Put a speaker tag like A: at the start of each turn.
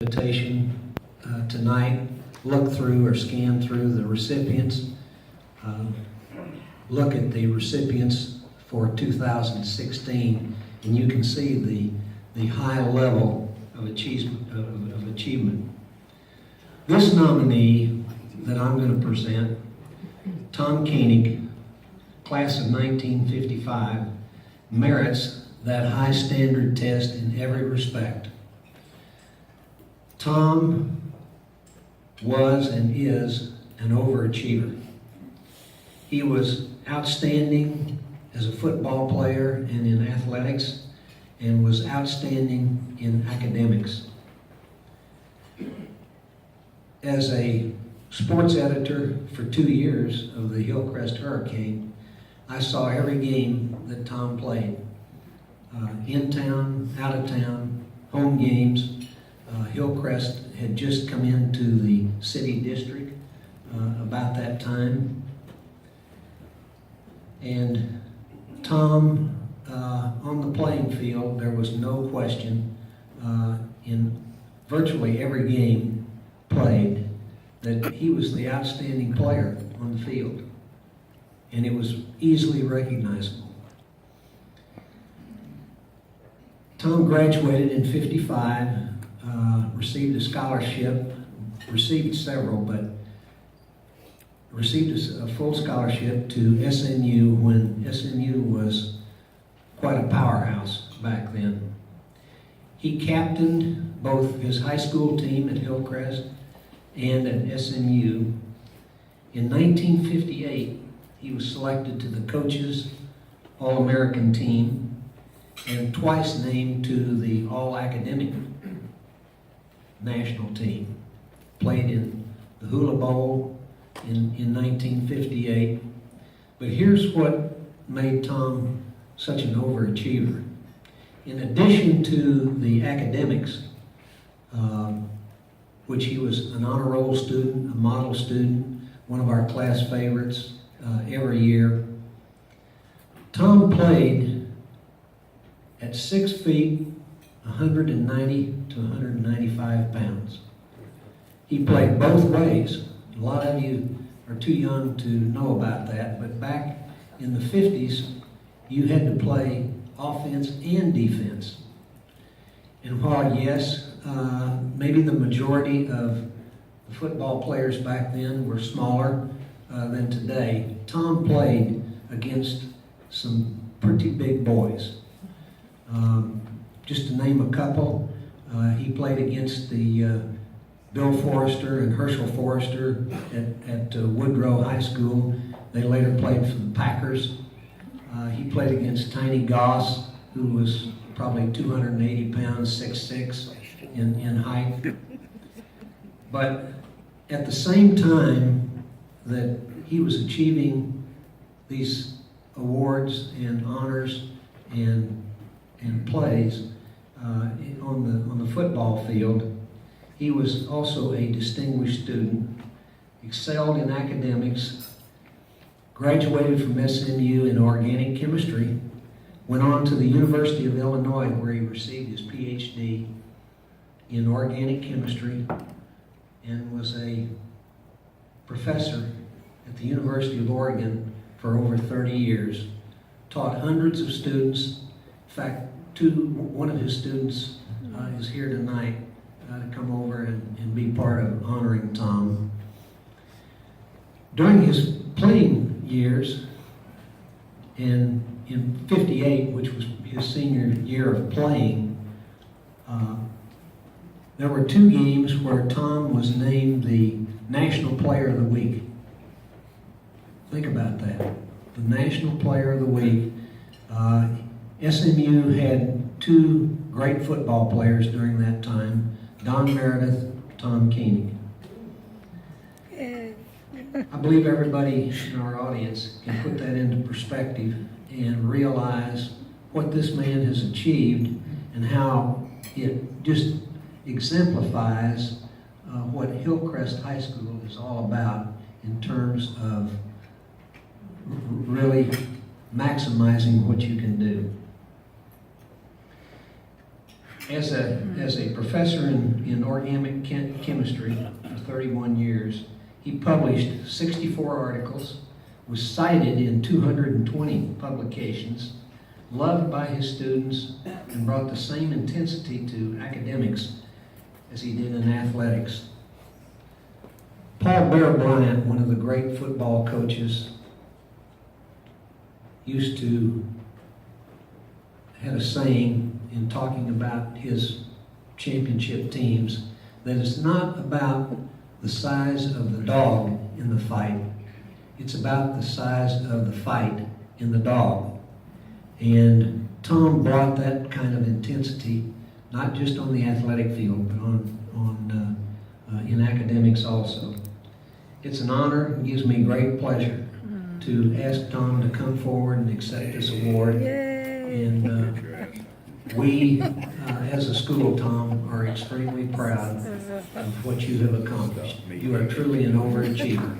A: Invitation tonight, look through or scan through the recipients, look at the recipients for 2016, and you can see the high level of achievement. This nominee that I'm going to present, Tom Koenig, class of 1955, merits that high standard test in every respect. Tom was and is an overachiever. He was outstanding as a football player and in athletics, and was outstanding in academics. As a sports editor for 2 years of the Hillcrest Hurricane, I saw every game that Tom played. In town, out of town, home games. Hillcrest had just come into the city district about that time. And Tom, on the playing field, there was no question in virtually every game played that he was the outstanding player on the field. And it was easily recognizable. Tom graduated in '55. Received a scholarship, received several, but received a full scholarship to SMU when SMU was quite a powerhouse back then. He captained both his high school team at Hillcrest and at SMU. In 1958, he was selected to the coaches All-American team and twice named to the All-Academic national team. Played in the Hula Bowl in 1958. But here's what made Tom such an overachiever. In addition to the academics, which he was an honor roll student, a model student, one of our class favorites every year, Tom played at 6 feet, 190 to 195 pounds. He played both ways. A lot of you are too young to know about that, but back in the 50s, you had to play offense and defense. And while, yes, maybe the majority of the football players back then were smaller than today, Tom played against some pretty big boys. Just to name a couple, he played against the Bill Forrester and Herschel Forrester at Woodrow High School. They later played for the Packers. He played against Tiny Goss, who was probably 280 pounds, 6'6" in height. But at the same time that he was achieving these awards and honors and plays on the football field, he was also a distinguished student, excelled in academics, graduated from SMU in organic chemistry, went on to the University of Illinois where he received his PhD in organic chemistry, and was a professor at the University of Oregon for over 30 years, taught hundreds of students. In fact, one of his students is here tonight to come over and be part of honoring Tom. During his playing years, in '58, which was his senior year of playing, there were 2 games where Tom was named the National Player of the Week. Think about that. The National Player of the Week. SMU had 2 great football players during that time, Don Meredith, Tom Koenig. I believe everybody in our audience can put that into perspective and realize what this man has achieved and how it just exemplifies what Hillcrest High School is all about in terms of really maximizing what you can do. As a professor in organic chemistry for 31 years, he published 64 articles, was cited in 220 publications, loved by his students, and brought the same intensity to academics as he did in athletics. Paul Bear Bryant, one of the great football coaches, used to had a saying in talking about his championship teams that it's not about the size of the dog in the fight, it's about the size of the fight in the dog. And Tom brought that kind of intensity, not just on the athletic field, but in academics also. It's an honor, it gives me great pleasure to ask Tom to come forward and accept this award.
B: Yay.
A: And we, as a school, Tom, are extremely proud of what you have accomplished. You are truly an overachiever.